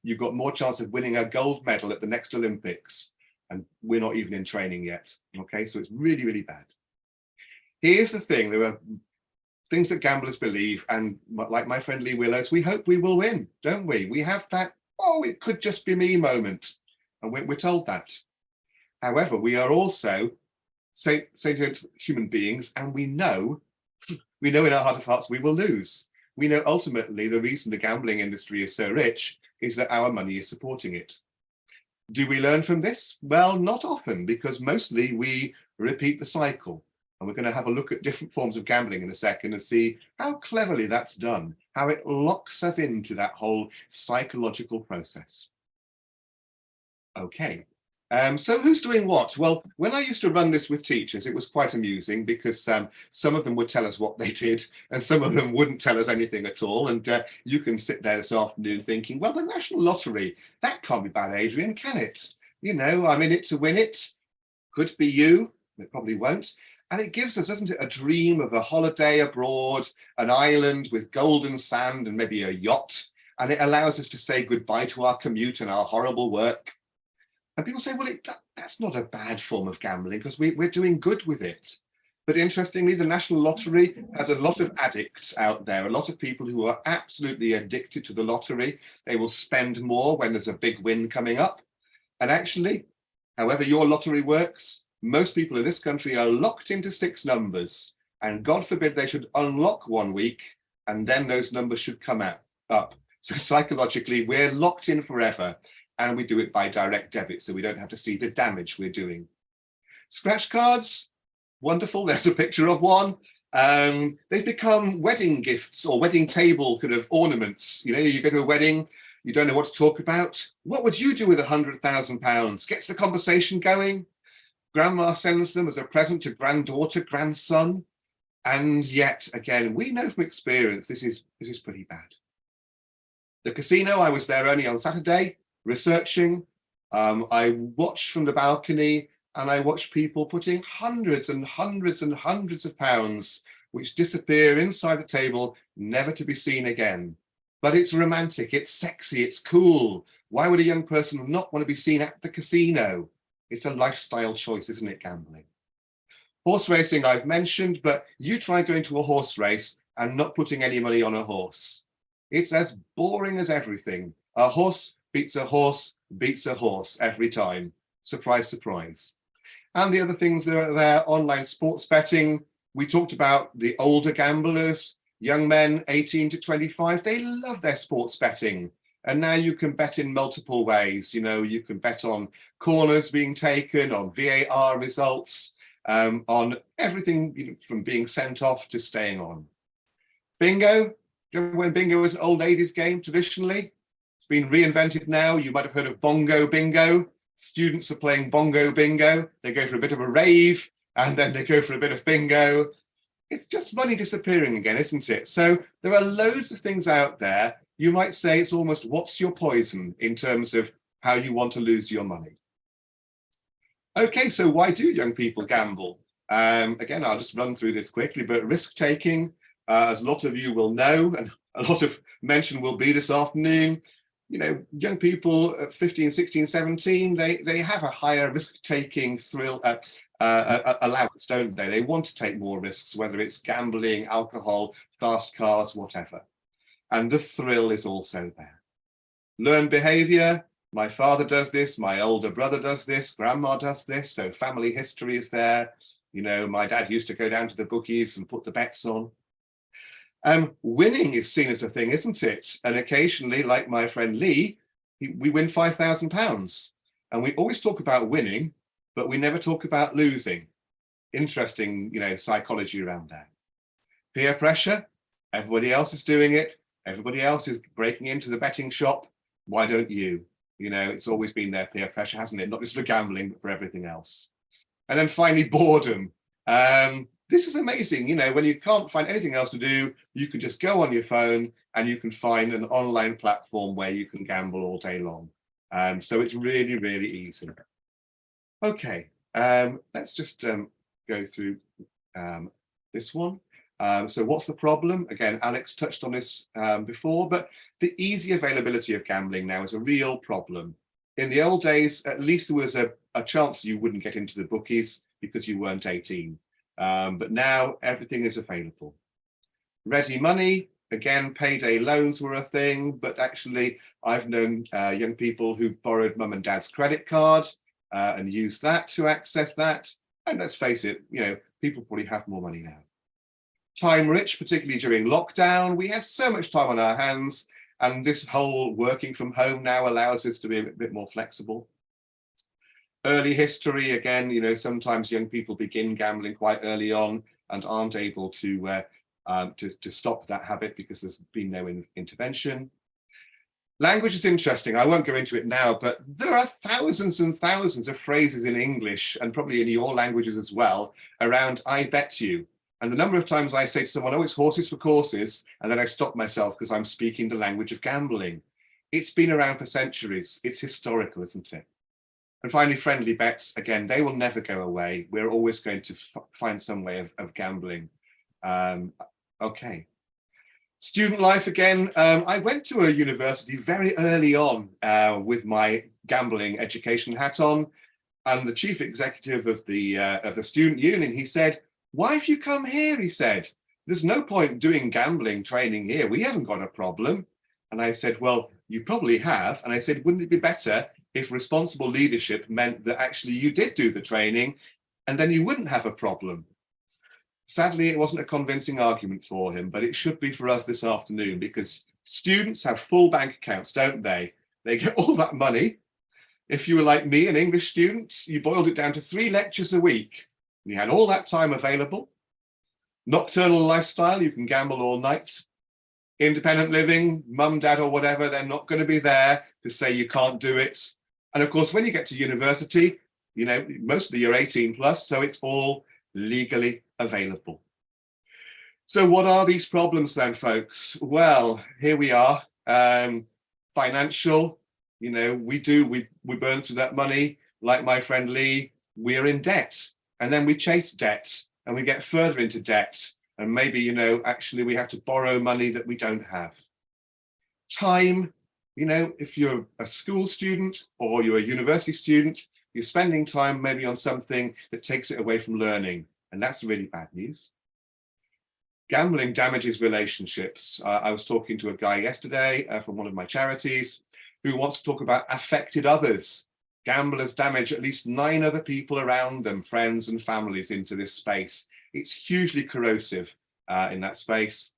you've got more chance of winning a gold medal at the next Olympics. And we're not even in training yet. Okay, so it's really, really bad. Here's the thing, there are things that gamblers believe, and like my friend Lee Willows, we hope we will win, don't we? We have that, oh, it could just be me moment. And we're told that. However, we are also sentient human beings, and we know in our heart of hearts we will lose. We know ultimately the reason the gambling industry is so rich is that our money is supporting it. Do we learn from this? Well, not often, because mostly we repeat the cycle. And we're going to have a look at different forms of gambling in a second and see how cleverly that's done, how it locks us into that whole psychological process. Okay, so who's doing what? Well, when I used to run this with teachers, it was quite amusing because some of them would tell us what they did and some of them wouldn't tell us anything at all. And you can sit there this afternoon thinking, well, the National Lottery, that can't be bad, Adrian, can it? You know, I'm in it to win it. Could be you, it probably won't. And it gives us, doesn't it, a dream of a holiday abroad, an island with golden sand and maybe a yacht. And it allows us to say goodbye to our commute and our horrible work. And people say, well, that's not a bad form of gambling because we're doing good with it. But interestingly, the National Lottery has a lot of addicts out there, a lot of people who are absolutely addicted to the lottery. They will spend more when there's a big win coming up. And actually, however your lottery works, most people in this country are locked into 6 numbers, and God forbid they should unlock one week and then those numbers should come up. So psychologically, we're locked in forever, and we do it by direct debit, so we don't have to see the damage we're doing. Scratch cards, wonderful. There's a picture of one. They've become wedding gifts or wedding table kind of ornaments. You know, you go to a wedding, you don't know what to talk about. What would you do with £100,000? Gets the conversation going. Grandma sends them as a present to granddaughter, grandson. And yet, again, we know from experience, this is pretty bad. The casino, I was there only on Saturday, researching. I watched from the balcony and I watched people putting hundreds and hundreds and hundreds of pounds, which disappear inside the table, never to be seen again. But it's romantic, it's sexy, it's cool. Why would a young person not want to be seen at the casino? It's a lifestyle choice, isn't it, gambling? Horse racing I've mentioned, but you try going to a horse race and not putting any money on a horse. It's as boring as everything. A horse beats a horse beats a horse every time. Surprise, surprise. And the other things that are there, online sports betting. We talked about the older gamblers, young men 18 to 25, they love their sports betting. And now you can bet in multiple ways. You know, you can bet on corners being taken, on VAR results, on everything, you know, from being sent off to staying on. Bingo. Remember when bingo was an old ladies game traditionally? It's been reinvented now. You might have heard of bongo bingo. Students are playing bongo bingo. They go for a bit of a rave and then they go for a bit of bingo. It's just money disappearing again, isn't it? So there are loads of things out there. You might say it's almost what's your poison in terms of how you want to lose your money. Okay, so why do young people gamble? Again, I'll just run through this quickly, but risk-taking, as a lot of you will know, and a lot of mention will be this afternoon, you know, young people at 15, 16, 17, they have a higher risk-taking thrill allowance, don't they? They want to take more risks, whether it's gambling, alcohol, fast cars, whatever. And the thrill is also there. Learned behavior. My father does this, my older brother does this, grandma does this, so family history is there. You know, my dad used to go down to the bookies and put the bets on. Winning is seen as a thing, isn't it? And occasionally, like my friend Lee, we win £5,000. And we always talk about winning, but we never talk about losing. Interesting, you know, psychology around that. Peer pressure, everybody else is doing it. Everybody else is breaking into the betting shop. Why don't you? You know, it's always been there, peer pressure, hasn't it? Not just for gambling, but for everything else. And then finally, boredom. This is amazing. You know, when you can't find anything else to do, you can just go on your phone and you can find an online platform where you can gamble all day long. So it's really, really easy. Okay, let's just go through this one. So what's the problem? Again, Alex touched on this before, but the easy availability of gambling now is a real problem. In the old days, at least there was a chance you wouldn't get into the bookies because you weren't 18. But now everything is available. Ready money, again, payday loans were a thing, but actually I've known young people who've borrowed mum and dad's credit card and used that to access that. And let's face it, people probably have more money now. Time rich, particularly during lockdown, we had so much time on our hands, and this whole working from home now allows us to be a bit more flexible. Early history, again, sometimes young people begin gambling quite early on and aren't able to stop that habit because there's been no intervention. Language is interesting. I won't go into it now, but there are thousands and thousands of phrases in English, and probably in your languages as well, around I bet you. And the number of times I say to someone, oh, it's horses for courses, and then I stop myself because I'm speaking the language of gambling. It's been around for centuries. It's historical, isn't it? And finally, friendly bets. Again, they will never go away. We're always going to find some way of gambling. Okay. Student life again. I went to a university very early on with my gambling education hat on, and the chief executive of the student union, he said, why have you come here? He said, there's no point doing gambling training here. We haven't got a problem. And I said, well, you probably have. And I said, wouldn't it be better if responsible leadership meant that actually you did do the training and then you wouldn't have a problem? Sadly, it wasn't a convincing argument for him, but it should be for us this afternoon, because students have full bank accounts, don't they? They get all that money. If you were like me, an English student, you boiled it down to 3 lectures a week. You had all that time available. Nocturnal lifestyle, you can gamble all night. Independent living, mum, dad, or whatever, they're not going to be there to say you can't do it. And of course, when you get to university, mostly you're 18 plus, so it's all legally available. So what are these problems then, folks? Well, here we are. Financial, we burn through that money. Like my friend Lee, we're in debt. And then we chase debt and we get further into debt. And maybe, actually we have to borrow money that we don't have. Time, if you're a school student or you're a university student, you're spending time maybe on something that takes it away from learning. And that's really bad news. Gambling damages relationships. I was talking to a guy yesterday from one of my charities who wants to talk about affected others. Gamblers damage at least 9 other people around them, friends and families, into this space. It's hugely corrosive in that space.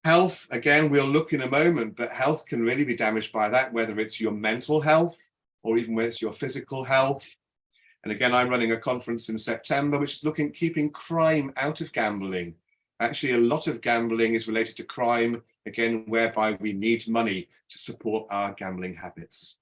Health, again, we'll look in a moment, but health can really be damaged by that, whether it's your mental health or even whether it's your physical health. And again, I'm running a conference in September, which is looking at keeping crime out of gambling. Actually, a lot of gambling is related to crime, again, whereby we need money to support our gambling habits.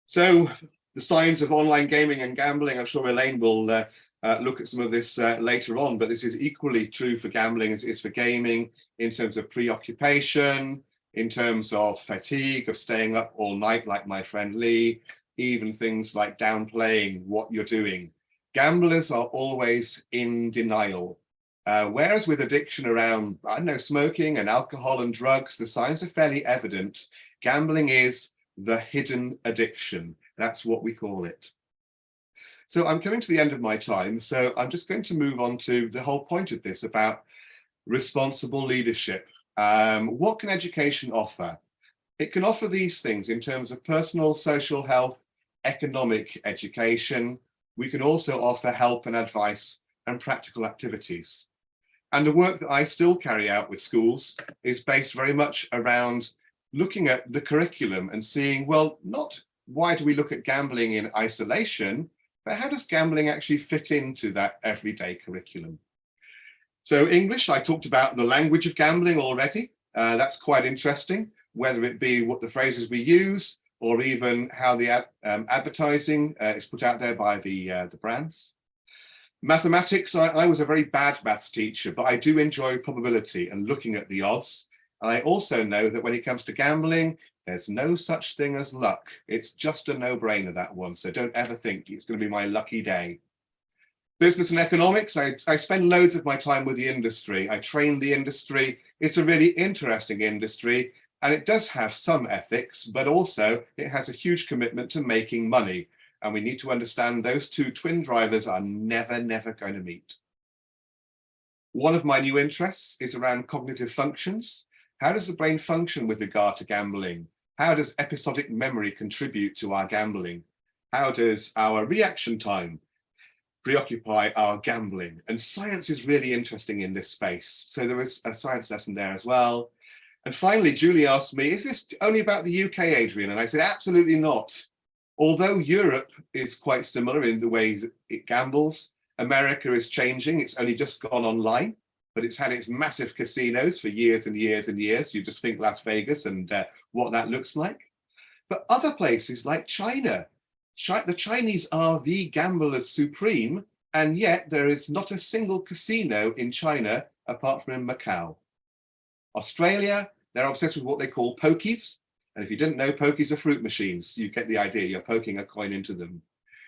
So the signs of online gaming and gambling, I'm sure Elaine will look at some of this later on, but this is equally true for gambling as it is for gaming, in terms of preoccupation, in terms of fatigue, of staying up all night like my friend Lee, even things like downplaying what you're doing. Gamblers are always in denial. Whereas with addiction around, smoking and alcohol and drugs, the signs are fairly evident. Gambling is the hidden addiction. That's what we call it. So I'm coming to the end of my time, so I'm just going to move on to the whole point of this about responsible leadership. What can education offer? It can offer these things in terms of personal, social health, economic education. We can also offer help and advice and practical activities. And the work that I still carry out with schools is based very much around looking at the curriculum and seeing, well, not why do we look at gambling in isolation, but how does gambling actually fit into that everyday curriculum? So English, I talked about the language of gambling already. That's quite interesting, whether it be what the phrases we use or even how the advertising is put out there by the brands. Mathematics, I was a very bad maths teacher, but I do enjoy probability and looking at the odds. And I also know that when it comes to gambling, there's no such thing as luck. It's just a no-brainer, that one. So don't ever think it's going to be my lucky day. Business and economics, I spend loads of my time with the industry. I train the industry. It's a really interesting industry, and it does have some ethics, but also it has a huge commitment to making money. And we need to understand those two twin drivers are never going to meet. One of my new interests is around cognitive functions. How does the brain function with regard to gambling? How does episodic memory contribute to our gambling? How does our reaction time preoccupy our gambling? And science is really interesting in this space. So there is a science lesson there as well. And finally, Julie asked me, is this only about the UK, Adrian? And I said, absolutely not. Although Europe is quite similar in the way it gambles, America is changing. It's only just gone online, but it's had its massive casinos for years and years and years. You just think Las Vegas and what that looks like. But other places like China, the Chinese are the gamblers supreme, and yet there is not a single casino in China apart from in Macau. Australia, they're obsessed with what they call pokies. And if you didn't know, pokies are fruit machines. You get the idea, you're poking a coin into them.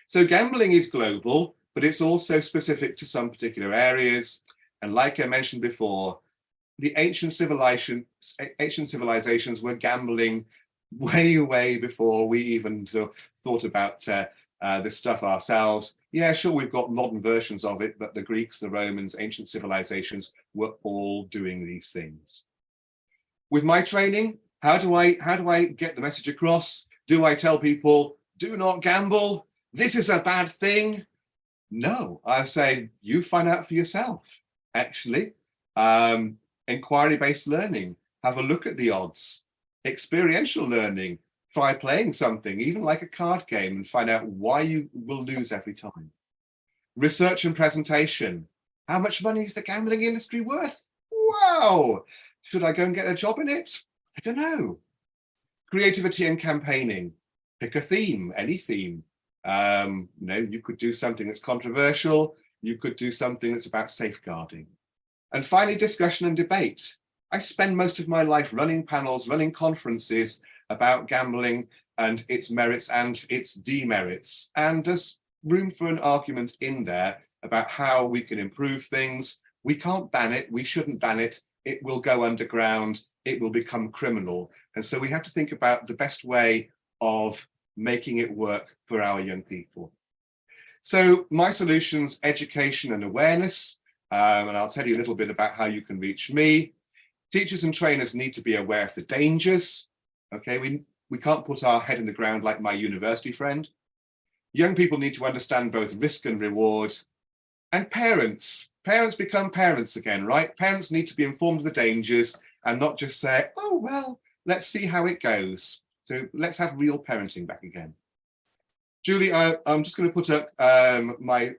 So gambling is global, but it's also specific to some particular areas. And like I mentioned before, the ancient civilizations were gambling way before we even thought about this stuff ourselves. Yeah, sure, we've got modern versions of it, but the Greeks, the Romans, ancient civilizations were all doing these things. With my training, how do I get the message across? Do I tell people, do not gamble? This is a bad thing? No, I say, you find out for yourself, actually. Inquiry-based learning, have a look at the odds. Experiential learning, try playing something, even like a card game, and find out why you will lose every time. Research and presentation. How much money is the gambling industry worth? Wow! Should I go and get a job in it? I don't know. Creativity and campaigning. Pick a theme, any theme. You could do something that's controversial. You could do something that's about safeguarding. And finally, discussion and debate. I spend most of my life running panels, running conferences about gambling and its merits and its demerits. And there's room for an argument in there about how we can improve things. We can't ban it. We shouldn't ban it. It will go underground. It will become criminal. And so we have to think about the best way of making it work for our young people. So my solutions, education and awareness. And I'll tell you a little bit about how you can reach me. Teachers and trainers need to be aware of the dangers. Okay, we can't put our head in the ground like my university friend. Young people need to understand both risk and reward. And parents become parents again, right? Parents need to be informed of the dangers and not just say, oh, well, let's see how it goes. So let's have real parenting back again. Julie, I'm just going to put up my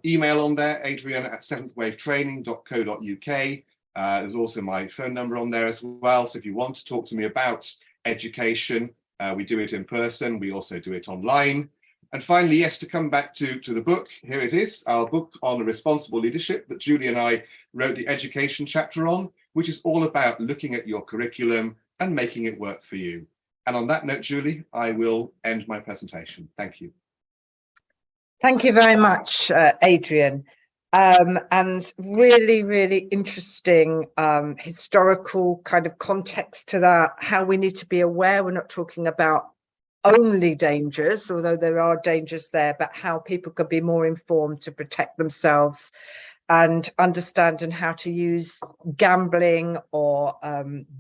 email on there, adrian@seventhwavetraining.co.uk. There's also my phone number on there as well. So if you want to talk to me about education, we do it in person. We also do it online. And finally, yes, to come back to the book, here it is, our book on responsible leadership that Julie and I wrote the education chapter on, which is all about looking at your curriculum and making it work for you. And on that note, Julie, I will end my presentation. Thank you. Thank you very much, Adrian. And really interesting historical kind of context to that, how we need to be aware. We're not talking about only dangers, although there are dangers there, but how people could be more informed to protect themselves and understand and how to use gambling or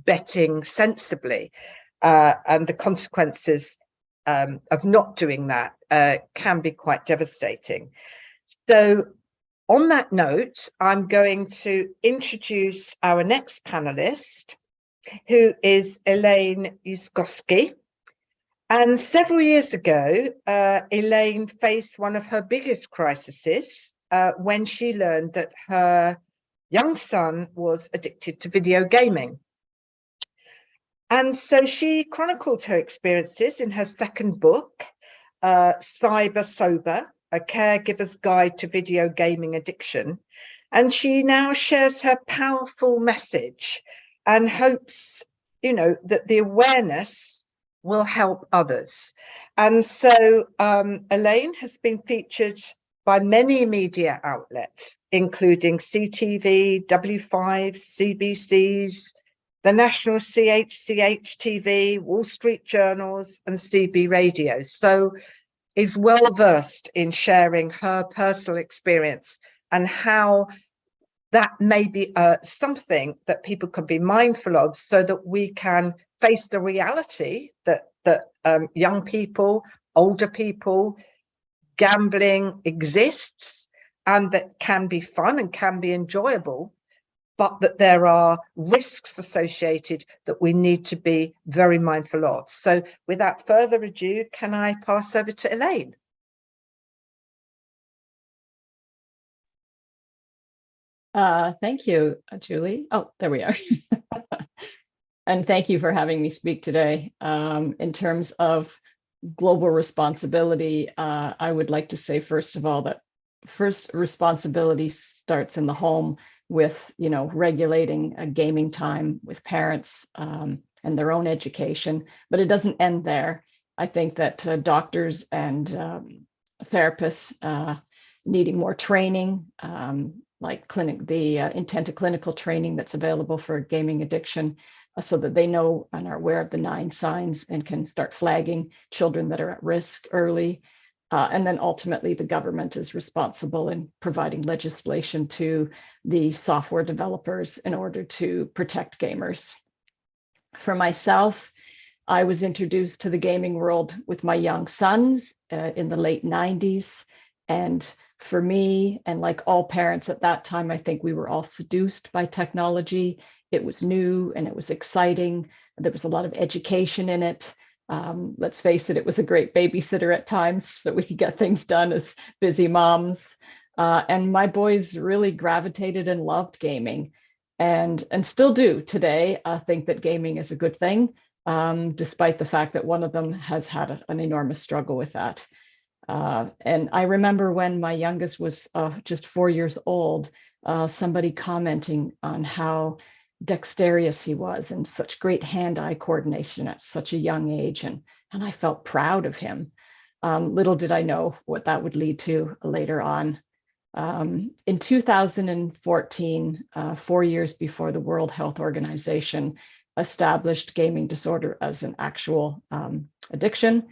betting sensibly, and the consequences of not doing that can be quite devastating. So on that note, I'm going to introduce our next panelist, who is Elaine Yudkowsky. And several years ago, Elaine faced one of her biggest crises when she learned that her young son was addicted to video gaming. And so she chronicled her experiences in her second book, Cyber Sober, A Caregiver's Guide to Video Gaming Addiction. And she now shares her powerful message and hopes, that the awareness will help others. And so Elaine has been featured by many media outlets, including CTV, W5, CBCs, the national CHCH TV, Wall Street Journals, and CB Radio. So is well versed in sharing her personal experience and how that may be something that people can be mindful of, so that we can face the reality that young people, older people, gambling exists, and that can be fun and can be enjoyable, but that there are risks associated that we need to be very mindful of. So without further ado, can I pass over to Elaine? Thank you, Julie. Oh, there we are. And thank you for having me speak today. In terms of global responsibility, I would like to say, first of all, that first responsibility starts in the home with, regulating gaming time with parents and their own education, but it doesn't end there. I think that doctors and therapists needing more training, like the intent clinical training that's available for gaming addiction, so that they know and are aware of the 9 signs and can start flagging children that are at risk early. And then ultimately the government is responsible in providing legislation to the software developers in order to protect gamers. For myself, I was introduced to the gaming world with my young sons in the late 90s. And for me, and like all parents at that time, I think we were all seduced by technology. It was new and it was exciting. There was a lot of education in it. Let's face it, it was a great babysitter at times so that we could get things done as busy moms. And my boys really gravitated and loved gaming, and still do today. I think that gaming is a good thing, despite the fact that one of them has had an enormous struggle with that. And I remember when my youngest was just 4 years old, somebody commenting on how dexterous he was and such great hand-eye coordination at such a young age. And I felt proud of him. Little did I know what that would lead to later on. In 2014, 4 years before the World Health Organization established gaming disorder as an actual addiction,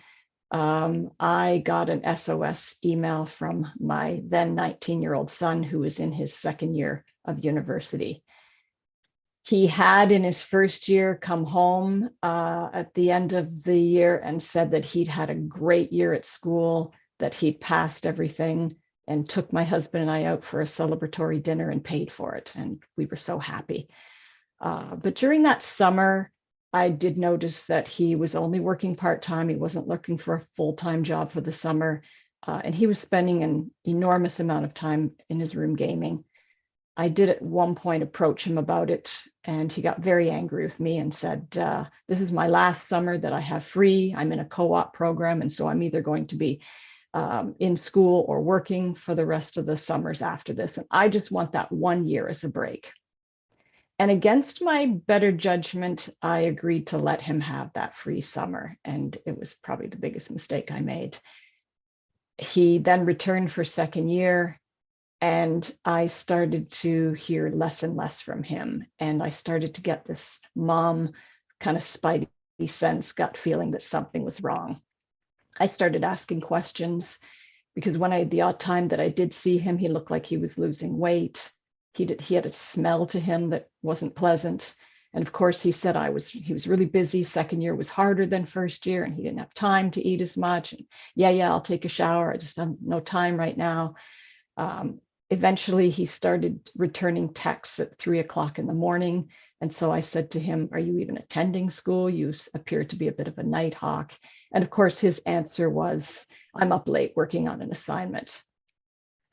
I got an SOS email from my then 19-year-old son, who was in his 2nd year of university. He had in his first year come home at the end of the year and said that he'd had a great year at school, that he'd passed everything, and took my husband and I out for a celebratory dinner and paid for it. And we were so happy. But during that summer, I did notice that he was only working part-time. He wasn't looking for a full-time job for the summer. And he was spending an enormous amount of time in his room gaming. I did at one point approach him about it, and he got very angry with me and said, this is my last summer that I have free. I'm in a co-op program, and so I'm either going to be in school or working for the rest of the summers after this. And I just want that 1 year as a break. And against my better judgment, I agreed to let him have that free summer. And it was probably the biggest mistake I made. He then returned for 2nd year, and I started to hear less and less from him. And I started to get this mom kind of spidey sense, gut feeling that something was wrong. I started asking questions, because when the odd time that I did see him, he looked like he was losing weight. He had a smell to him that wasn't pleasant. And of course, he said he was really busy. 2nd year was harder than 1st year, and he didn't have time to eat as much. And yeah, I'll take a shower. I just have no time right now. Eventually, he started returning texts at 3 o'clock in the morning. And so I said to him, are you even attending school? You appear to be a bit of a night hawk. And of course, his answer was, I'm up late working on an assignment.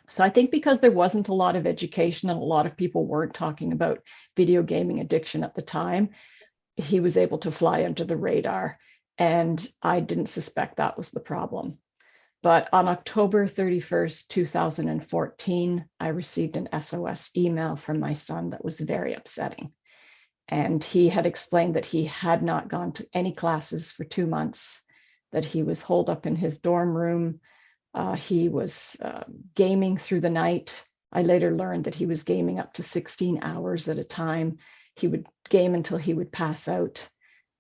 So I think because there wasn't a lot of education and a lot of people weren't talking about video gaming addiction at the time, he was able to fly under the radar. And I didn't suspect that was the problem. But on October 31st, 2014, I received an SOS email from my son that was very upsetting. And he had explained that he had not gone to any classes for 2 months, that he was holed up in his dorm room, He was gaming through the night. I later learned that he was gaming up to 16 hours at a time. He would game until he would pass out,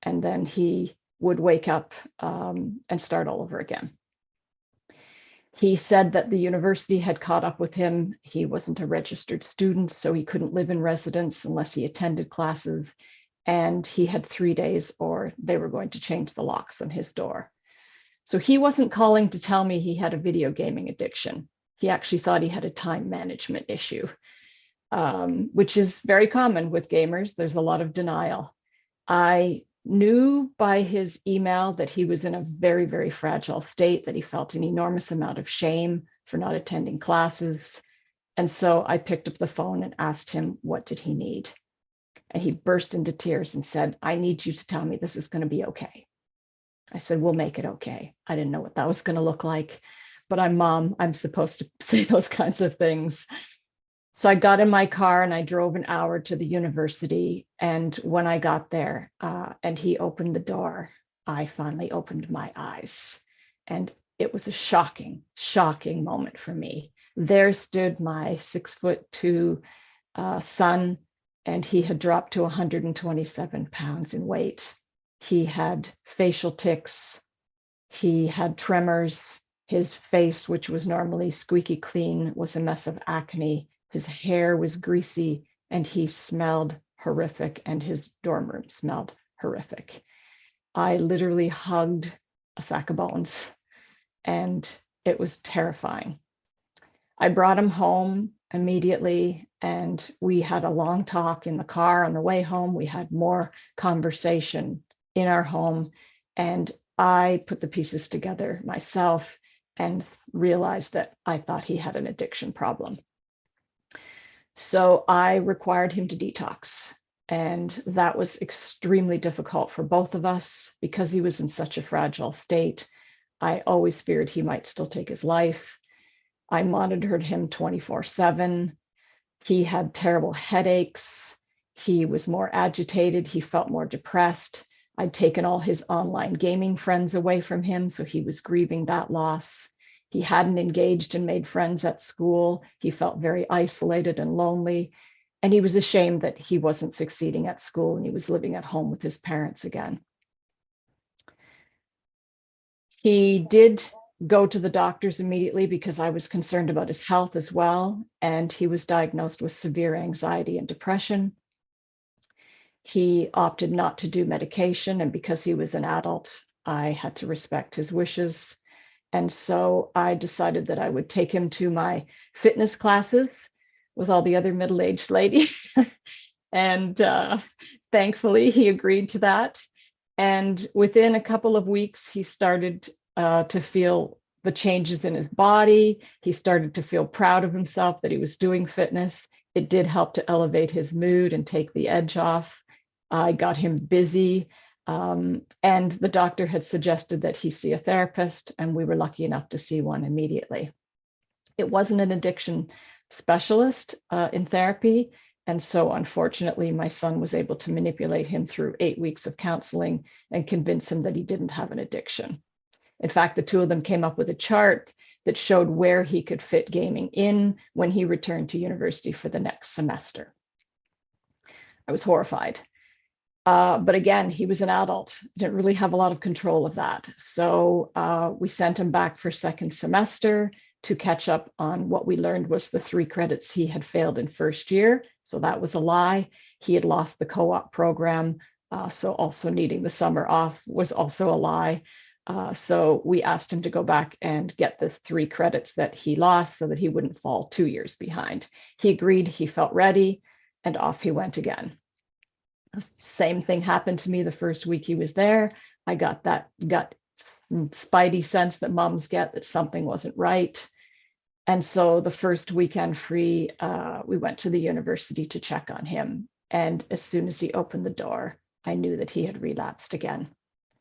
and then he would wake up and start all over again. He said that the university had caught up with him. He wasn't a registered student, so he couldn't live in residence unless he attended classes. And he had 3 days or they were going to change the locks on his door. So he wasn't calling to tell me he had a video gaming addiction. He actually thought he had a time management issue, which is very common with gamers. There's a lot of denial. I knew by his email that he was in a very, very fragile state, that he felt an enormous amount of shame for not attending classes. And so I picked up the phone and asked him, what did he need? And he burst into tears and said, I need you to tell me this is going to be okay. I said, we'll make it okay. I didn't know what that was going to look like, but I'm mom. I'm supposed to say those kinds of things. So I got in my car and I drove an hour to the university. And when I got there and he opened the door, I finally opened my eyes. And it was a shocking, shocking moment for me. There stood my 6'2" son, and he had dropped to 127 pounds in weight. He had facial tics. He had tremors. His face, which was normally squeaky clean, was a mess of acne. His hair was greasy and he smelled horrific, and his dorm room smelled horrific. I literally hugged a sack of bones and it was terrifying. I brought him home immediately and we had a long talk in the car on the way home. We had more conversation in our home, and I put the pieces together myself and realized that I thought he had an addiction problem. So I required him to detox, and that was extremely difficult for both of us because he was in such a fragile state. I always feared he might still take his life. I monitored him 24/7. He had terrible headaches. He was more agitated. He felt more depressed. I'd taken all his online gaming friends away from him, so he was grieving that loss. He hadn't engaged and made friends at school. He felt very isolated and lonely. And he was ashamed that he wasn't succeeding at school and he was living at home with his parents again. He did go to the doctors immediately because I was concerned about his health as well. And he was diagnosed with severe anxiety and depression. He opted not to do medication. And because he was an adult, I had to respect his wishes. And so I decided that I would take him to my fitness classes with all the other middle-aged ladies. And thankfully, he agreed to that. And within a couple of weeks, he started to feel the changes in his body. He started to feel proud of himself that he was doing fitness. It did help to elevate his mood and take the edge off. I got him busy. And the doctor had suggested that he see a therapist, and we were lucky enough to see one immediately. It wasn't an addiction specialist in therapy. And so unfortunately, my son was able to manipulate him through 8 weeks of counseling and convince him that he didn't have an addiction. In fact, the two of them came up with a chart that showed where he could fit gaming in when he returned to university for the next semester. I was horrified. But again, he was an adult, didn't really have a lot of control of that. So we sent him back for second semester to catch up on what we learned was the 3 credits he had failed in first year. So that was a lie. He had lost the co-op program. So also needing the summer off was also a lie. So we asked him to go back and get the 3 credits that he lost so that he wouldn't fall 2 years behind. He agreed, he felt ready, and off he went again. Same thing happened to me the first week he was there. I got that gut spidey sense that moms get that something wasn't right. And so the first weekend free, we went to the university to check on him. And as soon as he opened the door, I knew that he had relapsed again.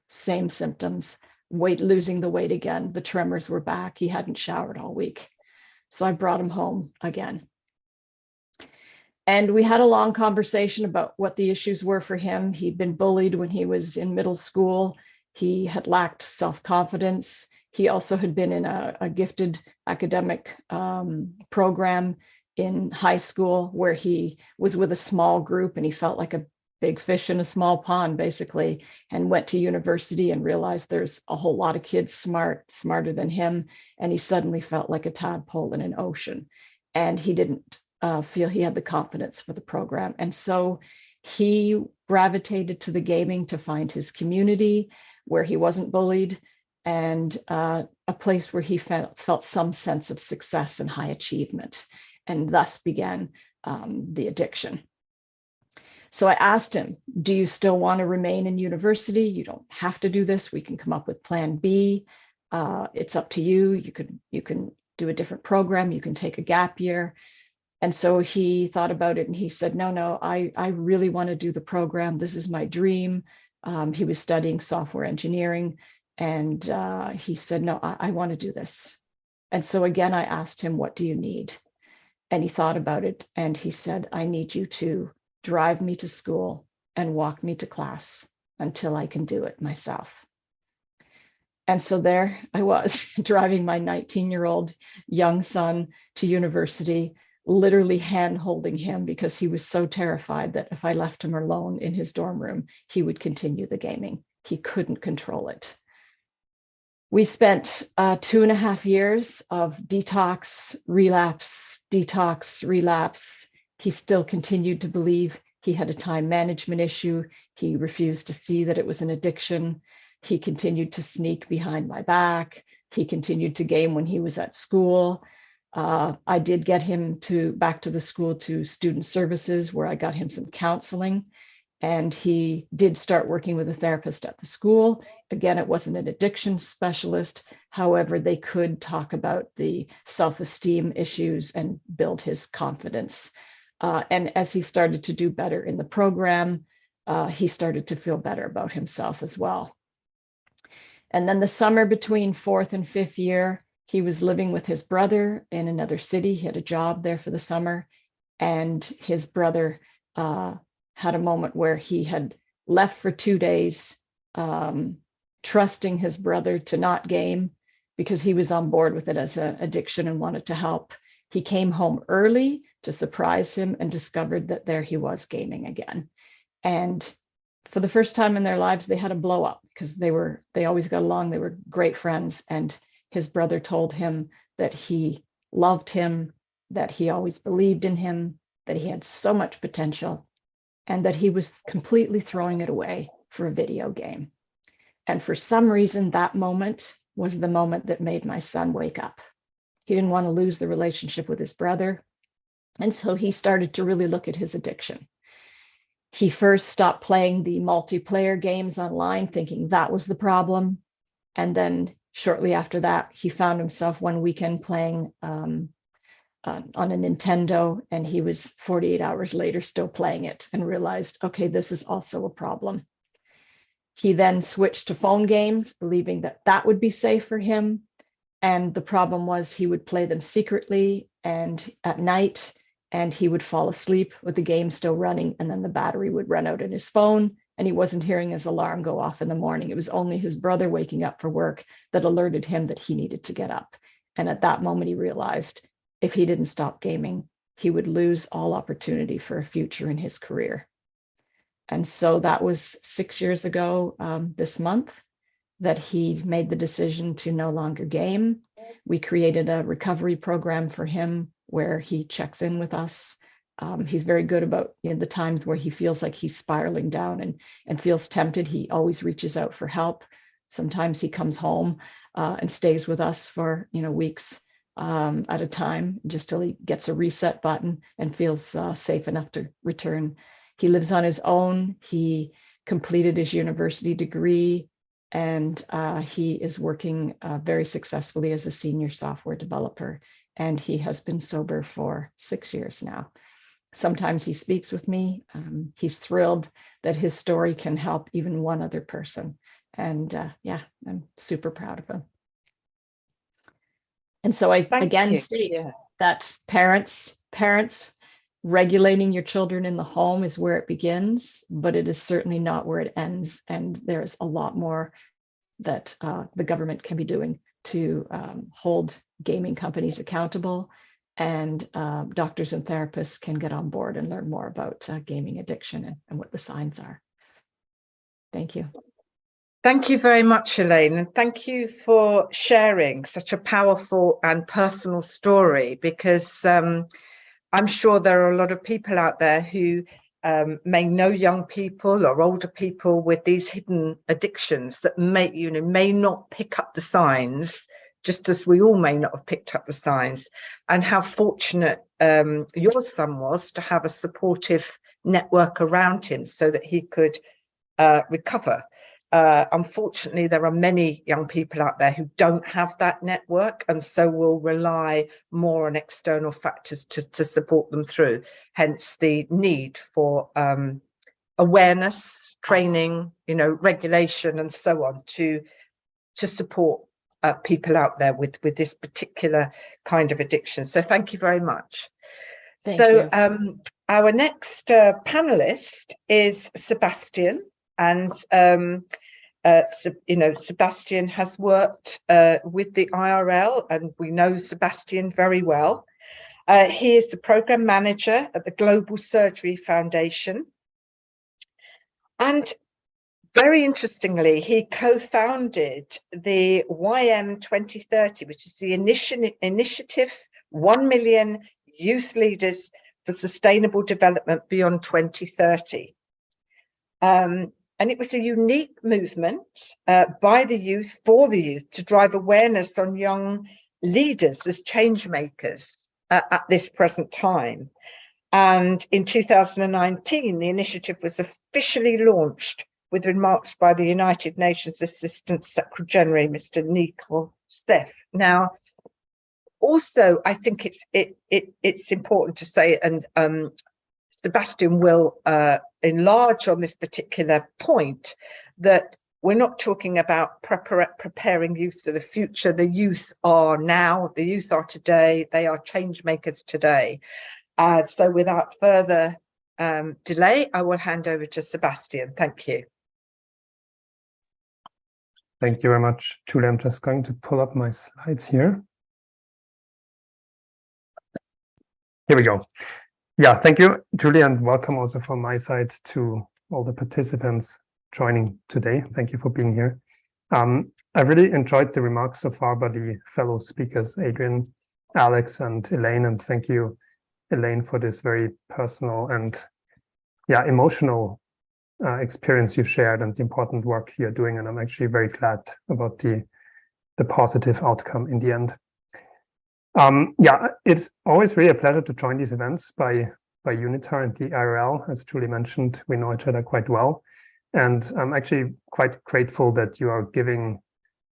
Same symptoms, losing the weight again. The tremors were back. He hadn't showered all week. So I brought him home again. And we had a long conversation about what the issues were for him. He'd been bullied when he was in middle school. He had lacked self-confidence. He also had been in a gifted academic program in high school where he was with a small group and he felt like a big fish in a small pond, basically, and went to university and realized there's a whole lot of kids smarter than him. And he suddenly felt like a tadpole in an ocean. And he didn't feel he had the confidence for the program. And so he gravitated to the gaming to find his community where he wasn't bullied, and a place where he felt some sense of success and high achievement, and thus began the addiction. So I asked him, do you still want to remain in university? You don't have to do this. We can come up with plan B. It's up to you. You can do a different program. You can take a gap year. And so he thought about it and he said, no, I really want to do the program. This is my dream. He was studying software engineering, and he said, no, I want to do this. And so again, I asked him, what do you need? And he thought about it and he said, I need you to drive me to school and walk me to class until I can do it myself. And so there I was driving my 19-year-old young son to university, literally hand holding him because he was so terrified that if I left him alone in his dorm room, he would continue the gaming. He couldn't control it. We spent 2.5 years of detox, relapse, detox, relapse. He still continued to believe he had a time management issue. He refused to see that it was an addiction. He continued to sneak behind my back. He continued to game when he was at school. I did get him back to the school to student services, where I got him some counseling, and he did start working with a therapist at the school. Again, it wasn't an addiction specialist. However, they could talk about the self-esteem issues and build his confidence. And as he started to do better in the program, he started to feel better about himself as well. And then the summer between 4th and 5th year, he was living with his brother in another city. He had a job there for the summer, and his brother had a moment where he had left for 2 days, trusting his brother to not game because he was on board with it as an addiction and wanted to help. He came home early to surprise him and discovered that there he was gaming again. And for the first time in their lives, they had a blow up because they always got along. They were great friends. And his brother told him that he loved him, that he always believed in him, that he had so much potential, and that he was completely throwing it away for a video game. And for some reason, that moment was the moment that made my son wake up. He didn't want to lose the relationship with his brother. And so he started to really look at his addiction. He first stopped playing the multiplayer games online, thinking that was the problem. And then shortly after that, he found himself one weekend playing on a Nintendo, and he was 48 hours later still playing it and realized, okay, this is also a problem. He then switched to phone games, believing that that would be safe for him. And the problem was he would play them secretly and at night, and he would fall asleep with the game still running, and then the battery would run out in his phone, and he wasn't hearing his alarm go off in the morning. It was only his brother waking up for work that alerted him that he needed to get up. And at that moment, he realized if he didn't stop gaming, he would lose all opportunity for a future in his career. And so that was 6 years ago this month that he made the decision to no longer game. We created a recovery program for him where he checks in with us. He's very good about the times where he feels like he's spiraling down and feels tempted. He always reaches out for help. Sometimes he comes home and stays with us for weeks at a time, just till he gets a reset button and feels safe enough to return. He lives on his own. He completed his university degree, and he is working very successfully as a senior software developer. And he has been sober for 6 years now. Sometimes he speaks with me. He's thrilled that his story can help even one other person. And yeah, I'm super proud of him. And so I again state that parents, regulating your children in the home is where it begins, but it is certainly not where it ends. And there's a lot more that the government can be doing to hold gaming companies accountable, and doctors and therapists can get on board and learn more about gaming addiction and what the signs are. Thank you. Thank you very much, Elaine, and thank you for sharing such a powerful and personal story, because I'm sure there are a lot of people out there who may know young people or older people with these hidden addictions that may not pick up the signs, just as we all may not have picked up the signs, and how fortunate your son was to have a supportive network around him so that he could recover. Unfortunately, there are many young people out there who don't have that network, and so will rely more on external factors to support them through. Hence the need for awareness, training, regulation, and so on to support people out there with this particular kind of addiction. So thank you very much. Thank you. Our next panelist is Sebastian. And, Sebastian has worked with the IRL, and we know Sebastian very well. He is the program manager at the Global Surgery Foundation. And very interestingly, he co-founded the YM 2030, which is the initiative 1 million youth leaders for sustainable development beyond 2030. And it was a unique movement by the youth, for the youth, to drive awareness on young leaders as change makers at this present time. And in 2019, the initiative was officially launched with remarks by the United Nations Assistant Secretary, Mr. Nico Steph. Now, also, I think it's important to say, and Sebastian will enlarge on this particular point, that we're not talking about preparing youth for the future. The youth are now, the youth are today, they are change makers today. So without further delay, I will hand over to Sebastian. Thank you. Thank you very much, Julie. I'm just going to pull up my slides here. Here we go. Yeah, thank you, Julie, and welcome also from my side to all the participants joining today. Thank you for being here. I really enjoyed the remarks so far by the fellow speakers, Adrian, Alex, and Elaine, and thank you, Elaine, for this very personal and emotional experience you shared and the important work you're doing. And I'm actually very glad about the positive outcome in the end. It's always really a pleasure to join these events by UNITAR and the IRL. As Julie mentioned, we know each other quite well. And I'm actually quite grateful that you are giving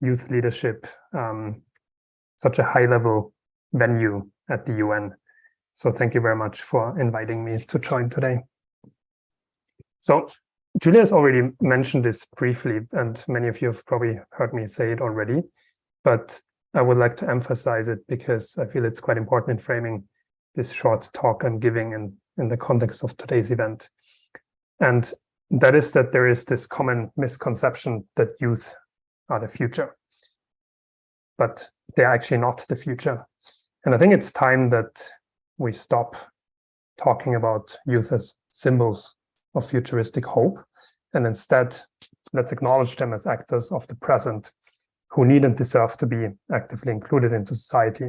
youth leadership such a high-level venue at the UN. So thank you very much for inviting me to join today. So Julie has already mentioned this briefly, and many of you have probably heard me say it already, but I would like to emphasize it because I feel it's quite important in framing this short talk I'm giving in the context of today's event. And that is that there is this common misconception that youth are the future, but they're actually not the future. And I think it's time that we stop talking about youth as symbols of futuristic hope, and instead let's acknowledge them as actors of the present who need and deserve to be actively included into society.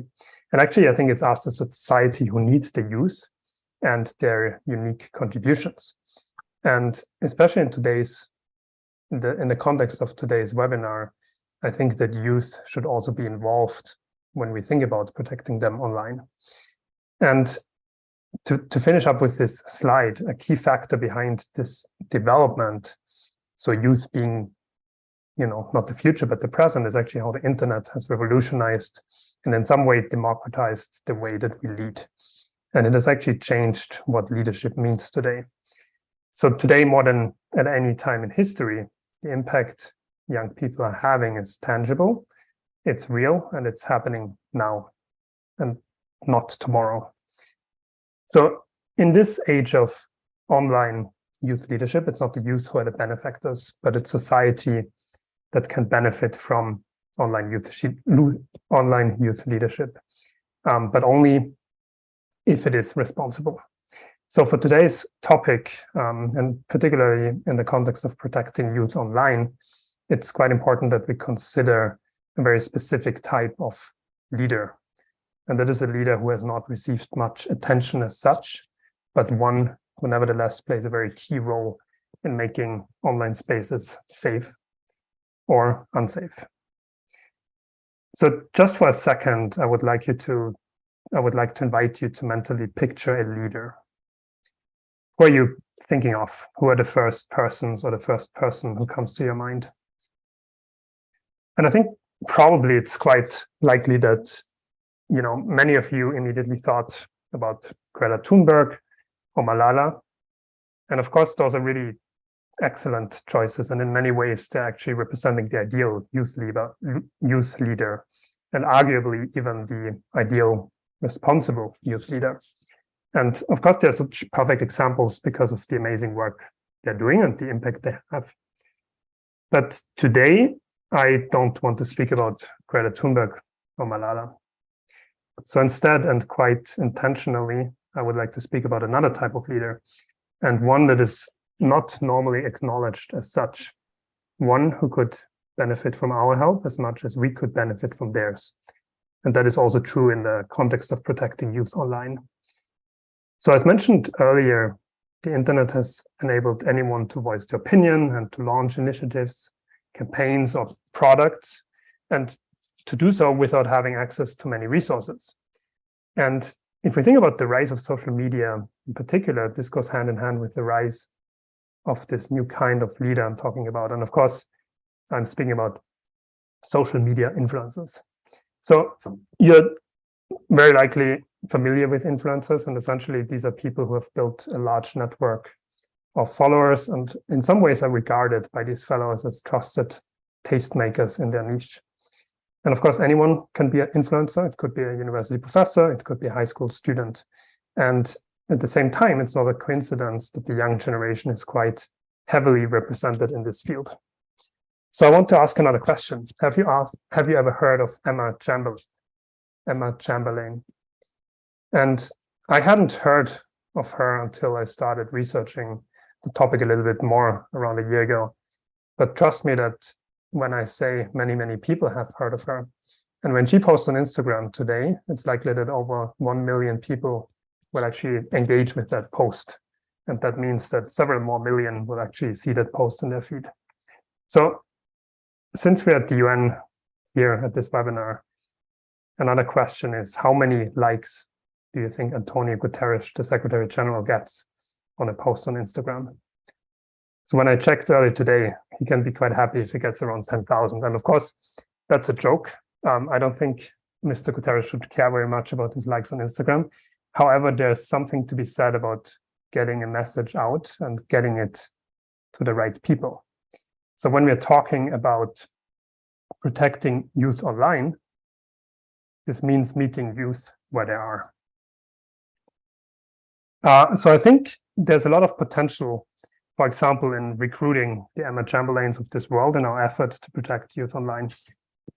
And actually, I think it's us as a society who needs the youth and their unique contributions. And especially in the context of today's webinar, I think that youth should also be involved when we think about protecting them online. And to finish up with this slide, a key factor behind this development, so youth being, not the future, but the present, is actually how the internet has revolutionized and in some way democratized the way that we lead. And it has actually changed what leadership means today. So today, more than at any time in history, the impact young people are having is tangible, it's real, and it's happening now and not tomorrow. So in this age of online youth leadership, it's not the youth who are the benefactors, but it's society that can benefit from online youth leadership, but only if it is responsible. So for today's topic, and particularly in the context of protecting youth online, it's quite important that we consider a very specific type of leader. And that is a leader who has not received much attention as such, but one who nevertheless plays a very key role in making online spaces safe or unsafe. So just for a second, I would like to invite you to mentally picture a leader. Who are you thinking of? Who are the first persons or the first person who comes to your mind? And I think probably it's quite likely that, you know, many of you immediately thought about Greta Thunberg or Malala. And of course, those are really excellent choices. And in many ways, they're actually representing the ideal youth leader, and arguably even the ideal responsible youth leader. And of course, they're such perfect examples because of the amazing work they're doing and the impact they have. But today, I don't want to speak about Greta Thunberg or Malala. So instead, and quite intentionally, I would like to speak about another type of leader, and one that is not normally acknowledged as such, one who could benefit from our help as much as we could benefit from theirs. And that is also true in the context of protecting youth online. So as mentioned earlier, the internet has enabled anyone to voice their opinion and to launch initiatives, campaigns, or products, and to do so without having access to many resources. And if we think about the rise of social media in particular, this goes hand in hand with the rise of this new kind of leader I'm talking about. And of course, I'm speaking about social media influencers. So you're very likely familiar with influencers, and essentially these are people who have built a large network of followers, and in some ways are regarded by these followers as trusted tastemakers in their niche. And of course, anyone can be an influencer. It could be a university professor, it could be a high school student. And at the same time, it's not a coincidence that the young generation is quite heavily represented in this field. So I want to ask another question. Have you ever heard of Emma Chamberlain? And I hadn't heard of her until I started researching the topic a little bit more around a year ago. But trust me that when I say many, many people have heard of her, and when she posts on Instagram today, it's likely that over 1 million people will actually engage with that post. And that means that several more million will actually see that post in their feed. So since we're at the UN here at this webinar, another question is, how many likes do you think Antonio Guterres, the Secretary General, gets on a post on Instagram? So when I checked earlier today, he can be quite happy if he gets around 10,000. And of course, that's a joke. I don't think Mr. Guterres should care very much about his likes on Instagram. However, there's something to be said about getting a message out and getting it to the right people. So when we're talking about protecting youth online, this means meeting youth where they are. So I think there's a lot of potential, for example, in recruiting the Emma Chamberlains of this world in our effort to protect youth online.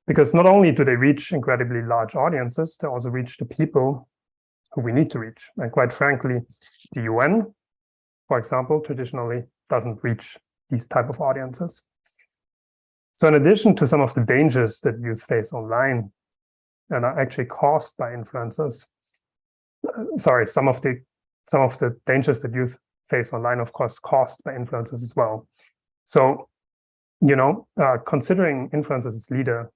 Because not only do they reach incredibly large audiences, they also reach the people who we need to reach. And quite frankly, the UN, for example, traditionally doesn't reach these type of audiences. So in addition to some of the dangers that youth face online and are actually caused by influencers, some of the dangers that youth face online, of course, caused by influencers as well. So, you know, considering influencers as leader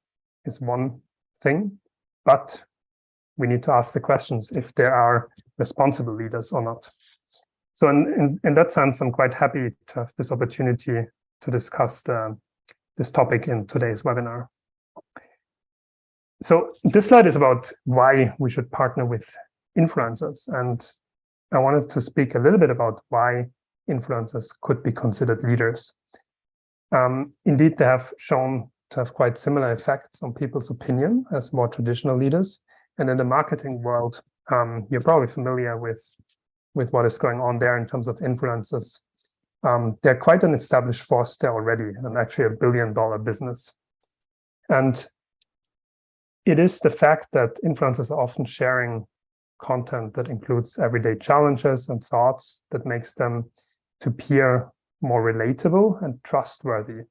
is one thing, but we need to ask the questions if there are responsible leaders or not. So in that sense, I'm quite happy to have this opportunity to discuss this topic in today's webinar. So this slide is about why we should partner with influencers. And I wanted to speak a little bit about why influencers could be considered leaders. Indeed, they have shown to have quite similar effects on people's opinion as more traditional leaders. And in the marketing world, you're probably familiar with what is going on there in terms of influencers they're quite an established force there already, and actually $1 billion business. And it is the fact that influencers are often sharing content that includes everyday challenges and thoughts that makes them to appear more relatable and trustworthy.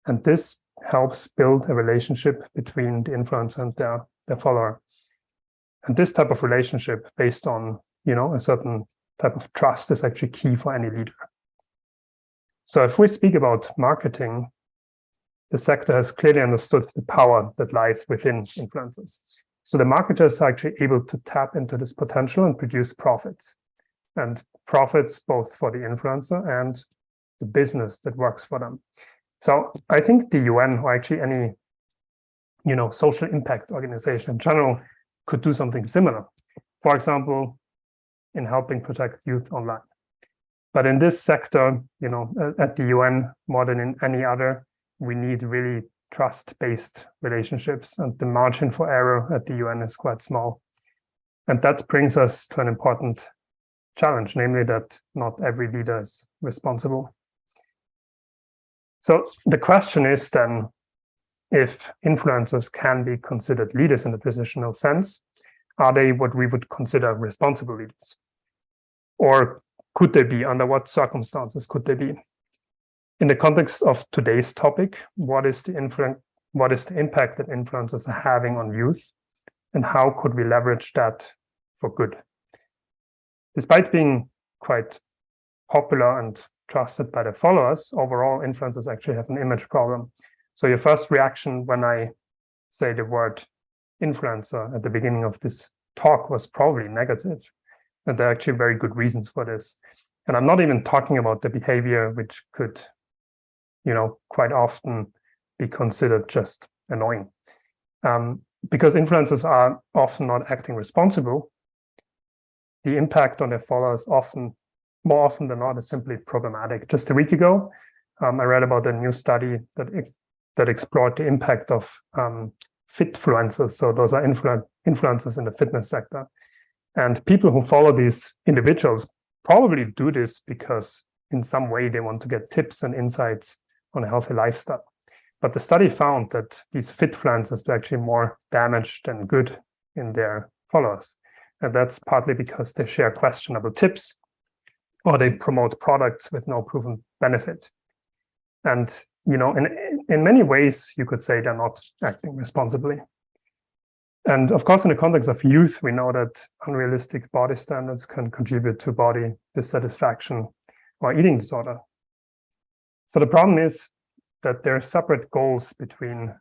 And this helps build a relationship between the influencer and their follower. And this type of relationship based on, a certain type of trust is actually key for any leader. So if we speak about marketing, the sector has clearly understood the power that lies within influencers. So the marketers are actually able to tap into this potential and produce profits. And profits both for the influencer and the business that works for them. So I think the UN, or actually any, social impact organization in general, could do something similar. For example, in helping protect youth online. But in this sector, at the UN, more than in any other, we need really trust-based relationships, and the margin for error at the UN is quite small. And that brings us to an important challenge, namely that not every leader is responsible. So the question is then, if influencers can be considered leaders in the traditional sense, are they what we would consider responsible leaders? Or could they be? Under what circumstances could they be? In the context of today's topic, what is the impact that influencers are having on youth, and how could we leverage that for good? Despite being quite popular and trusted by their followers, overall influencers actually have an image problem. So your first reaction when I say the word influencer at the beginning of this talk was probably negative. And there are actually very good reasons for this. And I'm not even talking about the behavior which could, quite often be considered just annoying. Because influencers are often not acting responsible, the impact on their followers more often than not, is simply problematic. Just a week ago, I read about a new study that explored the impact of fitfluencers. So those are influencers in the fitness sector. And people who follow these individuals probably do this because in some way they want to get tips and insights on a healthy lifestyle. But the study found that these fitfluencers are actually more damaged than good in their followers. And that's partly because they share questionable tips, or they promote products with no proven benefit. And, in many ways, you could say they're not acting responsibly. And of course, in the context of youth, we know that unrealistic body standards can contribute to body dissatisfaction or eating disorder. So the problem is that there are separate goals between,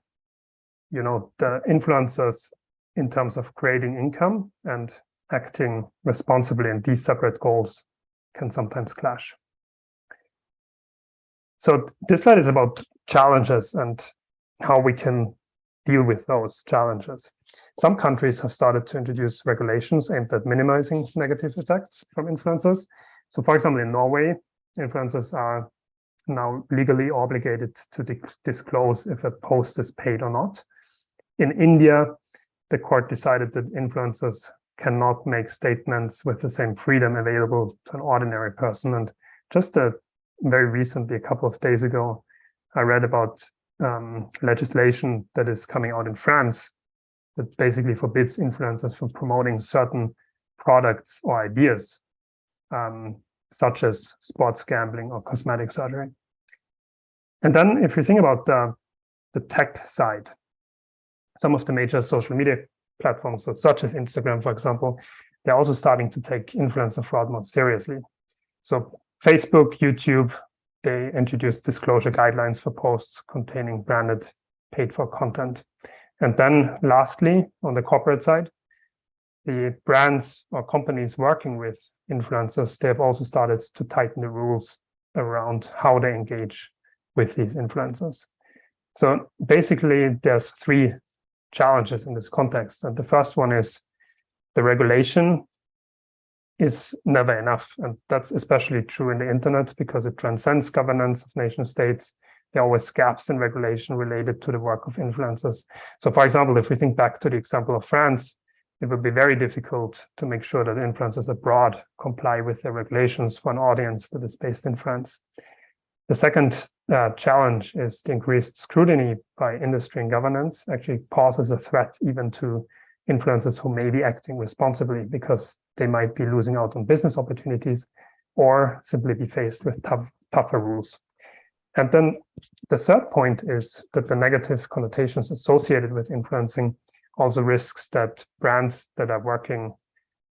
the influencers in terms of creating income and acting responsibly, and these separate goals can sometimes clash. So this slide is about challenges and how we can deal with those challenges. Some countries have started to introduce regulations aimed at minimizing negative effects from influencers. So for example, in Norway, influencers are now legally obligated to disclose if a post is paid or not. In India, the court decided that influencers cannot make statements with the same freedom available to an ordinary person. And just very recently, a couple of days ago, I read about legislation that is coming out in France that basically forbids influencers from promoting certain products or ideas, such as sports gambling or cosmetic surgery. And then if you think about the tech side, some of the major social media platforms, so such as Instagram, for example, they're also starting to take influencer fraud more seriously. So Facebook, YouTube, they introduced disclosure guidelines for posts containing branded paid-for content. And then lastly, on the corporate side, the brands or companies working with influencers, they have also started to tighten the rules around how they engage with these influencers. So basically, there's three challenges in this context. And the first one is the regulation is never enough. And that's especially true in the internet because it transcends governance of nation states. There are always gaps in regulation related to the work of influencers. So for example, if we think back to the example of France, it would be very difficult to make sure that influencers abroad comply with the regulations for an audience that is based in France. The second challenge is the increased scrutiny by industry and governance actually poses a threat even to influencers who may be acting responsibly, because they might be losing out on business opportunities or simply be faced with tougher rules. And then the third point is that the negative connotations associated with influencing also risks that brands that are working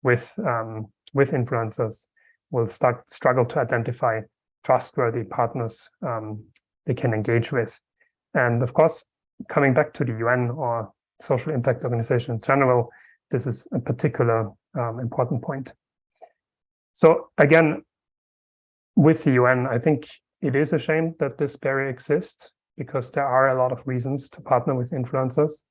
with influencers will struggle to identify trustworthy partners they can engage with. And of course, coming back to the UN or social impact organization in general, this is a particular important point. So again, with the UN, I think it is a shame that this barrier exists, because there are a lot of reasons to partner with influencers,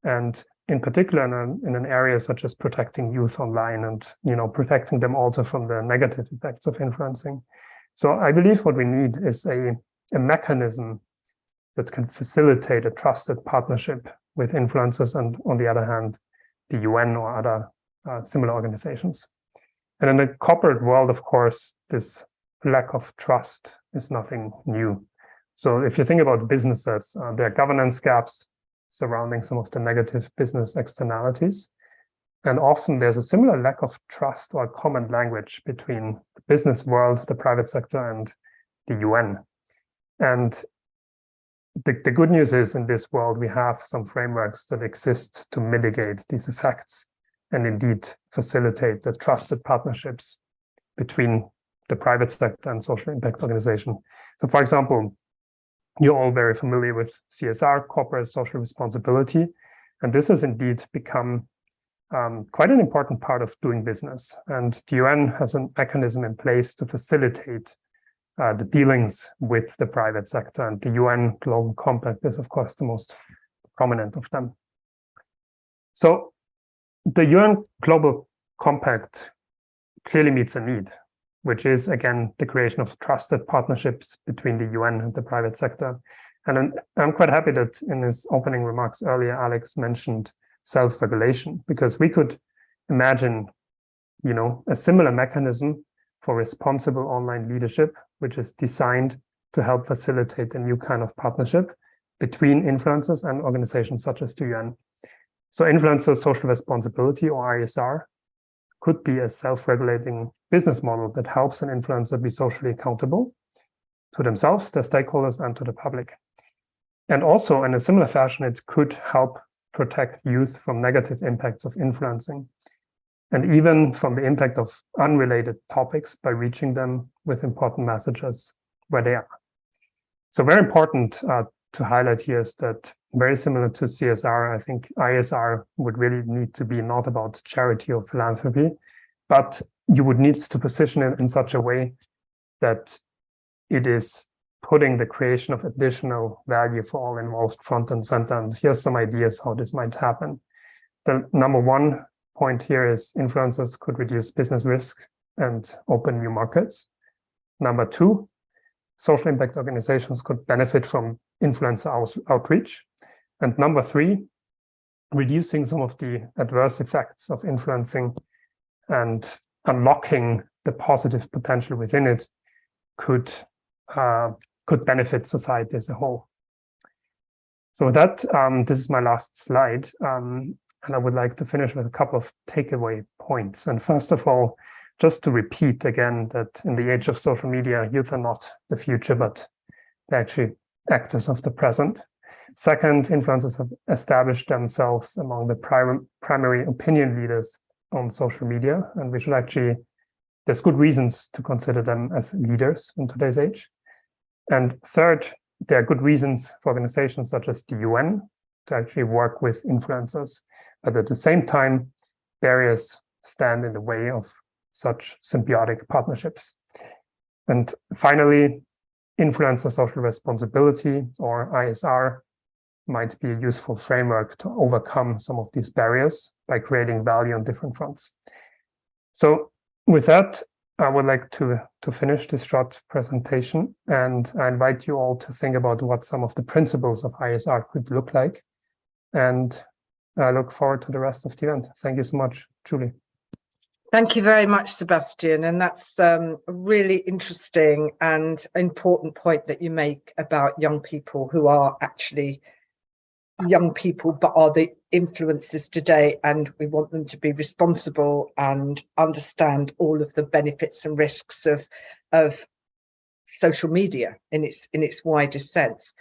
and in particular in an area such as protecting youth online and protecting them also from the negative effects of influencing. So I believe what we need is a mechanism that can facilitate a trusted partnership with influencers and, on the other hand, the UN or other similar organizations. And in the corporate world, of course, this lack of trust is nothing new. So if you think about businesses, there are governance gaps surrounding some of the negative business externalities. And often there's a similar lack of trust or common language between the business world, the private sector, and the UN. And the good news is, in this world, we have some frameworks that exist to mitigate these effects and indeed facilitate the trusted partnerships between the private sector and social impact organization. So for example, you're all very familiar with CSR, corporate social responsibility, and this has indeed become quite an important part of doing business. And the UN has a mechanism in place to facilitate the dealings with the private sector, and the UN Global Compact is, of course, the most prominent of them. So the UN Global Compact clearly meets a need, which is, again, the creation of trusted partnerships between the UN and the private sector. And I'm quite happy that in his opening remarks earlier, Alex mentioned self-regulation, because we could imagine, a similar mechanism for responsible online leadership, which is designed to help facilitate a new kind of partnership between influencers and organizations such as the UN. So influencer social responsibility, or ISR, could be a self-regulating business model that helps an influencer be socially accountable to themselves, their stakeholders, and to the public. And also, in a similar fashion, it could help protect youth from negative impacts of influencing, and even from the impact of unrelated topics by reaching them with important messages where they are. So very important to highlight here is that, very similar to CSR, I think ISR would really need to be not about charity or philanthropy, but you would need to position it in such a way that it is putting the creation of additional value for all involved front and center. And here's some ideas how this might happen. The number one point here is influencers could reduce business risk and open new markets. Number two, social impact organizations could benefit from influencer outreach. And number three, reducing some of the adverse effects of influencing and unlocking the positive potential within it could benefit society as a whole. So with that, this is my last slide. And I would like to finish with a couple of takeaway points. And first of all, just to repeat again that in the age of social media, youth are not the future, but they're actually actors of the present. Second, influencers have established themselves among the primary opinion leaders on social media, and we should actually, there's good reasons to consider them as leaders in today's age. And third, there are good reasons for organizations such as the UN to actually work with influencers, but at the same time, barriers stand in the way of such symbiotic partnerships. And finally, influencer social responsibility, or ISR, might be a useful framework to overcome some of these barriers by creating value on different fronts. So with that, I would like to finish this short presentation, and I invite you all to think about what some of the principles of ISR could look like. And I look forward to the rest of the event. Thank you so much, Julie. Thank you very much, Sebastian. And that's a really interesting and important point that you make about young people who are actually young people, but are the influencers today. And we want them to be responsible and understand all of the benefits and risks of social media in its widest sense.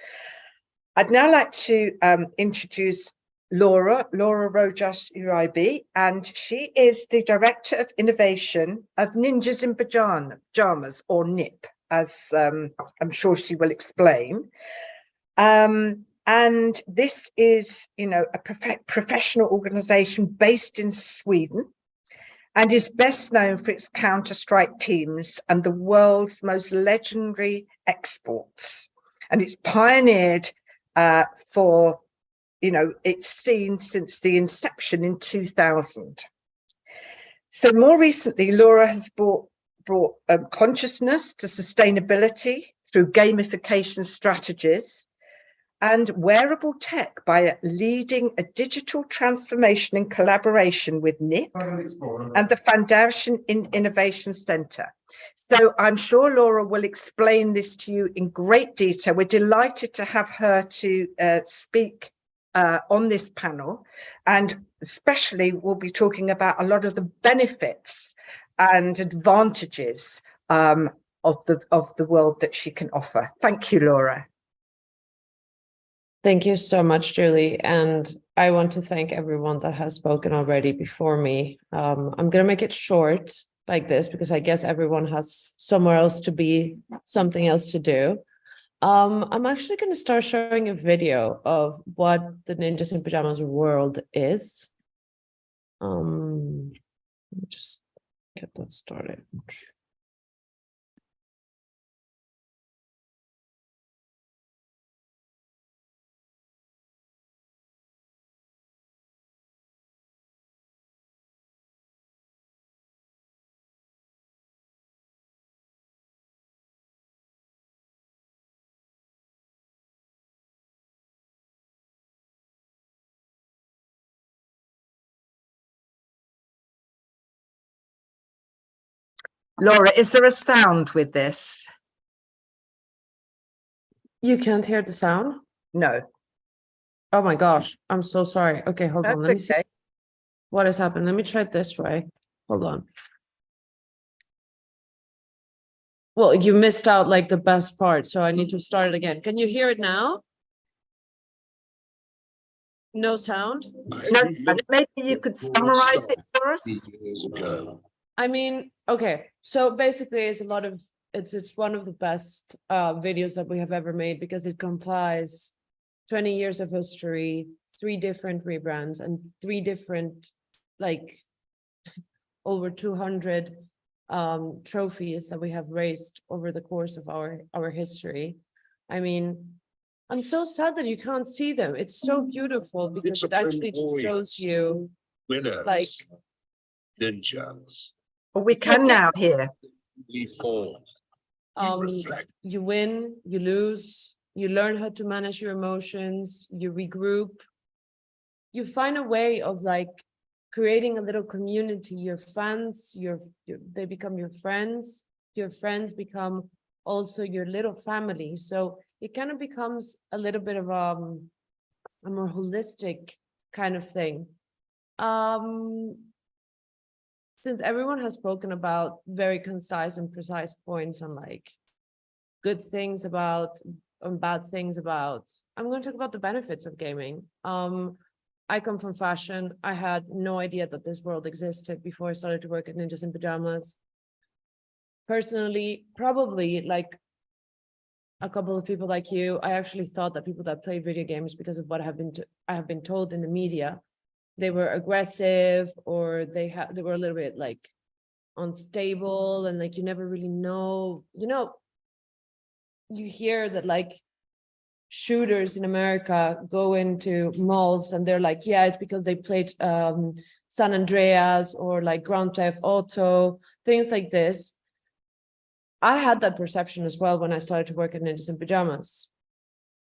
I'd now like to introduce Laura Rojas Uribe, and she is the Director of Innovation of Ninjas in Pajamas, or NIP, as I'm sure she will explain. And this is, a professional organization based in Sweden, and is best known for its Counter-Strike teams and the world's most legendary exports. And it's pioneered for it's seen since the inception in 2000. So more recently, Laura has brought consciousness to sustainability through gamification strategies and wearable tech by leading a digital transformation in collaboration with NIP and the Foundation Innovation Center. So I'm sure Laura will explain this to you in great detail. We're delighted to have her to speak on this panel, and especially we'll be talking about a lot of the benefits and advantages of the world that she can offer. Thank you, Laura. Thank you so much, Julie. And I want to thank everyone that has spoken already before me. I'm going to make it short like this because I guess everyone has somewhere else to be, something else to do. I'm actually going to start showing a video of what the Ninjas in Pajamas world is. Let me just get that started. Laura, is there a sound with this? You can't hear the sound? No. Oh my gosh, I'm so sorry. Okay, hold on. Let me see what has happened. Let me try it this way. Hold on. Well, you missed out like the best part, so I need to start it again. Can you hear it now? No sound? No, maybe you could summarize it for us. I mean, okay, so basically it's it's one of the best videos that we have ever made because it compiles 20 years of history, 3 different rebrands, and 3 different, like, over 200 trophies that we have raised over the course of our history. I mean, I'm so sad that you can't see them. It's so beautiful because it actually just shows you winners, like ninjas. We can now hear. We fall. You win, you lose, you learn how to manage your emotions, you regroup, you find a way of like creating a little community. Your fans, they become your friends become also your little family. So it kind of becomes a little bit of a more holistic kind of thing. Since everyone has spoken about very concise and precise points on like good things about and bad things about, I'm going to talk about the benefits of gaming. I come from fashion. I had no idea that this world existed before I started to work at Ninjas in Pajamas. Personally, probably like a couple of people like you, I actually thought that people that played video games, because of what I have been told in the media, they were aggressive or they were a little bit like unstable, and like you never really know, you hear that like shooters in America go into malls and they're like, yeah, it's because they played San Andreas or like Grand Theft Auto, things like this. I had that perception as well when I started to work at Ninjas in Pajamas.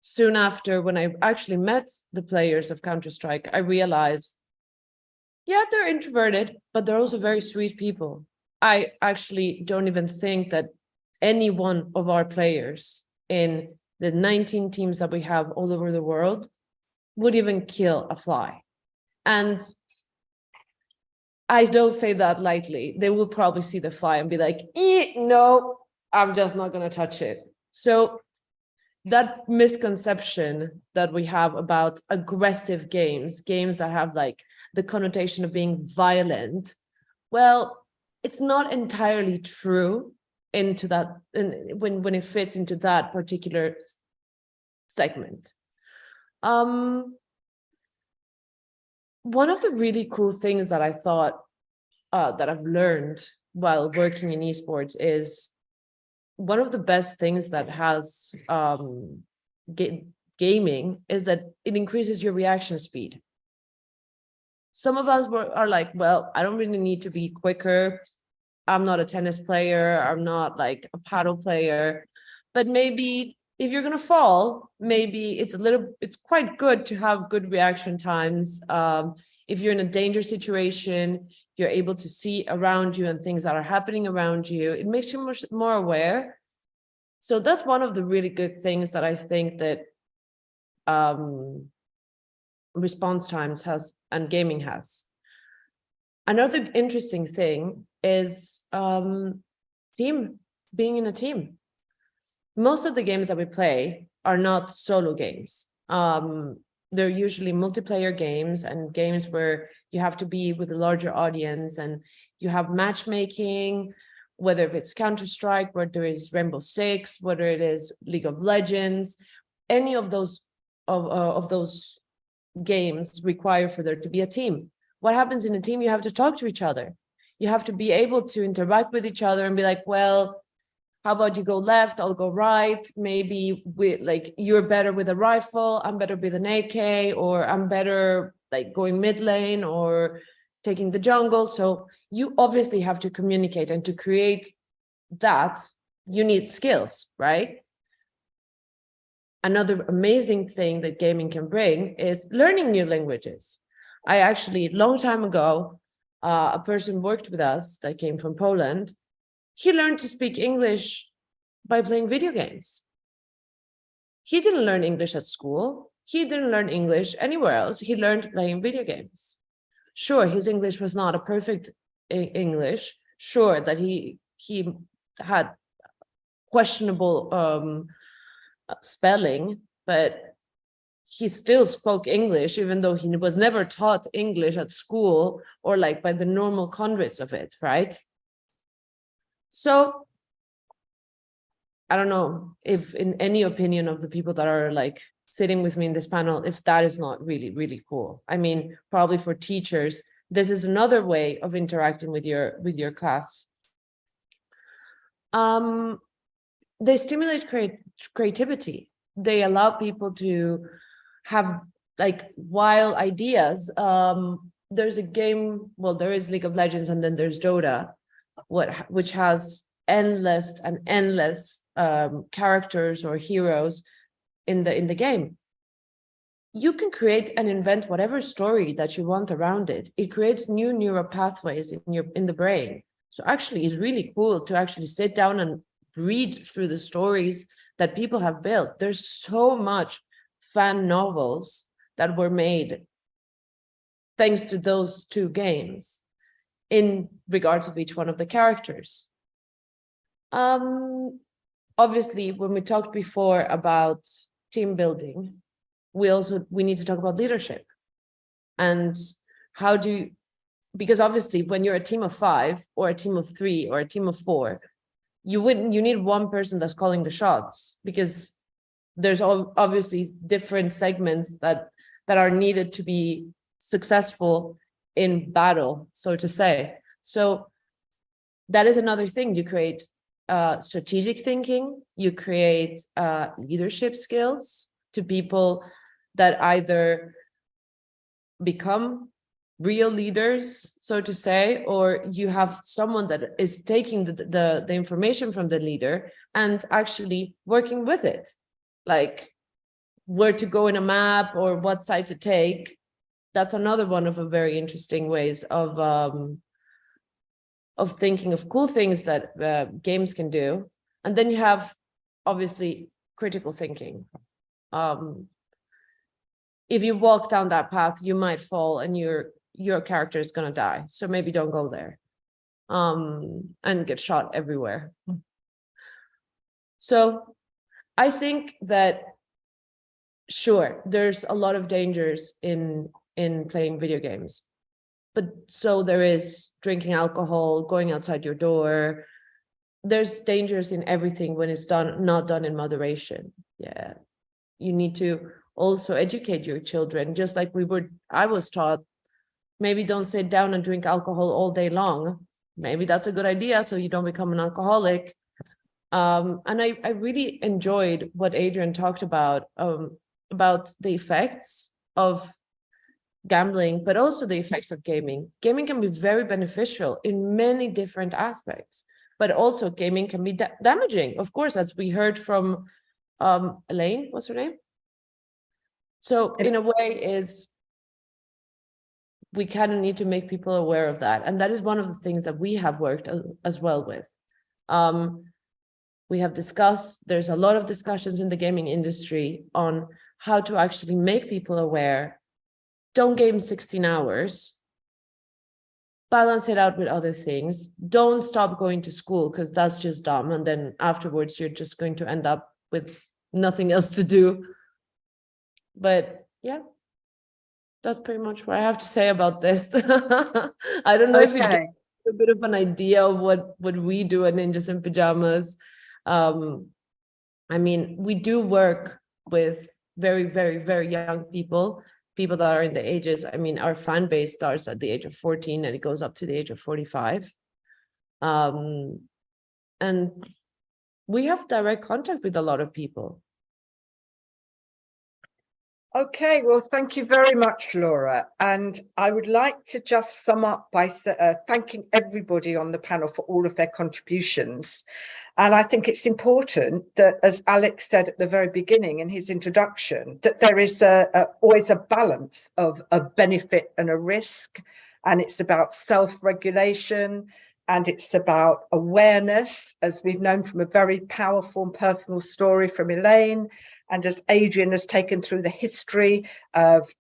soon after, when I actually met the players of Counter-Strike, I realized, yeah, they're introverted, but they're also very sweet people. I actually don't even think that any one of our players in the 19 teams that we have all over the world would even kill a fly. And I don't say that lightly. They will probably see the fly and be like, no, I'm just not going to touch it. So that misconception that we have about aggressive games that have like the connotation of being violent, well, it's not entirely true into that, when it fits into that particular segment. One of the really cool things that I thought that I've learned while working in esports is one of the best things that has gaming is that it increases your reaction speed. Some of us are like, well, I don't really need to be quicker. I'm not a tennis player. I'm not like a paddle player. But maybe if you're going to fall, maybe it's quite good to have good reaction times. If you're in a danger situation, you're able to see around you and things that are happening around you. It makes you more aware. So that's one of the really good things that I think that response times has and gaming has. Another interesting thing is being in a team. Most of the games that we play are not solo games. They're usually multiplayer games and games where you have to be with a larger audience and you have matchmaking, whether if it's Counter-Strike, whether it is Rainbow Six, whether it is League of Legends, any of those games require for there to be a team. What happens in a team? You have to talk to each other. You have to be able to interact with each other and be like, well, how about you go left, I'll go right. Maybe you're better with a rifle, I'm better with an AK, or I'm better like going mid lane or taking the jungle. So you obviously have to communicate, and to create that, you need skills, right? Another amazing thing that gaming can bring is learning new languages. I actually, a long time ago, a person worked with us that came from Poland. He learned to speak English by playing video games. He didn't learn English at school. He didn't learn English anywhere else. He learned playing video games. Sure, his English was not a perfect English. Sure, that he had questionable spelling, but he still spoke English, even though he was never taught English at school or like by the normal conduits of it, right? So I don't know if in any opinion of the people that are like sitting with me in this panel, if that is not really, really cool. I mean, probably for teachers, this is another way of interacting with your class. They stimulate creativity. They allow people to have like wild ideas. There's a game, well, there is League of Legends and then there's Dota, which has endless characters or heroes in the game. You can create and invent whatever story that you want around it. It creates new neural pathways in the brain. So actually it's really cool to actually sit down and read through the stories that people have built. There's so much fan novels that were made thanks to those two games in regards of each one of the characters. Obviously, when we talked before about team building, we need to talk about leadership. And because obviously when you're a team of 5 or a team of 3 or a team of 4, you need one person that's calling the shots, because there's obviously different segments that are needed to be successful in battle, so to say. So that is another thing. You create strategic thinking, you create leadership skills to people that either become real leaders, so to say, or you have someone that is taking the information from the leader and actually working with it. Like where to go in a map or what side to take. That's another one of a very interesting ways of thinking of cool things that games can do. And then you have obviously critical thinking. If you walk down that path, you might fall and your character is going to die. So maybe don't go there and get shot everywhere. So I think that, sure, there's a lot of dangers in playing video games, but so there is drinking alcohol, going outside your door. There's dangers in everything when it's not done in moderation. Yeah, you need to also educate your children, just like I was taught, maybe don't sit down and drink alcohol all day long. Maybe that's a good idea so you don't become an alcoholic. And I really enjoyed what Adrian talked about the effects of gambling, but also the effects of gaming. Gaming can be very beneficial in many different aspects, but also gaming can be damaging, of course, as we heard from Elaine, what's her name? So in a way we kind of need to make people aware of that. And that is one of the things that we have worked as well with. We have discussed, there's a lot of discussions in the gaming industry on how to actually make people aware. Don't game 16 hours. Balance it out with other things. Don't stop going to school because that's just dumb. And then afterwards, you're just going to end up with nothing else to do. But yeah, that's pretty much what I have to say about this. I don't know if it gives you a bit of an idea of what we do at Ninjas in Pajamas. I mean, we do work with very, very, very young people that are in the ages. I mean, our fan base starts at the age of 14 and it goes up to the age of 45. And we have direct contact with a lot of people. Okay, well, thank you very much, Laura. And I would like to just sum up by thanking everybody on the panel for all of their contributions. And I think it's important that, as Alex said at the very beginning in his introduction, that there is always a balance of a benefit and a risk. And it's about self-regulation, and it's about awareness, as we've known from a very powerful and personal story from Elaine, and as Adrian has taken through the history of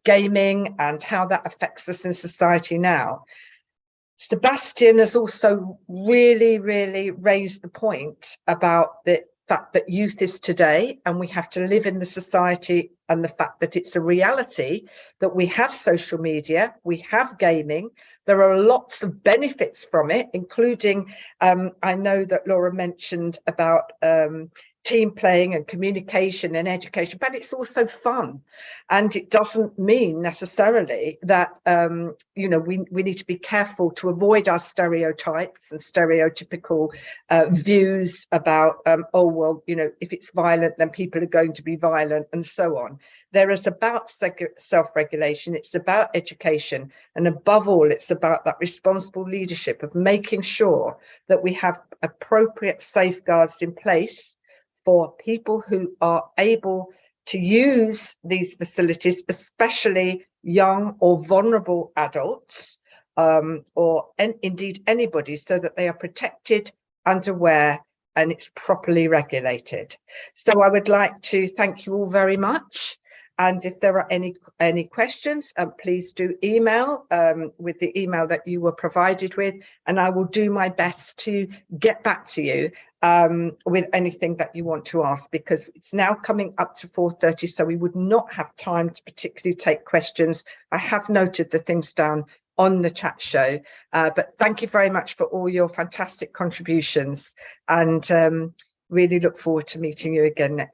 gaming and how that affects us in society now. Sebastian has also really, really raised the point about the fact that youth is today, and we have to live in the society, and the fact that it's a reality that we have social media, we have gaming. There are lots of benefits from it, including, I know that Laura mentioned about team playing and communication and education, but it's also fun. And it doesn't mean necessarily that, you know, we need to be careful to avoid our stereotypes and stereotypical views about, oh, well, you know, if it's violent, then people are going to be violent and so on. There is about self-regulation, it's about education, and above all, it's about that responsible leadership of making sure that we have appropriate safeguards in place for people who are able to use these facilities, especially young or vulnerable adults, or indeed anybody, so that they are protected and aware and it's properly regulated. So I would like to thank you all very much. And if there are any questions, please do email with the email that you were provided with, and I will do my best to get back to you with anything that you want to ask, because it's now coming up to 4:30, so we would not have time to particularly take questions. I have noted the things down on the chat show, but thank you very much for all your fantastic contributions, and really look forward to meeting you again next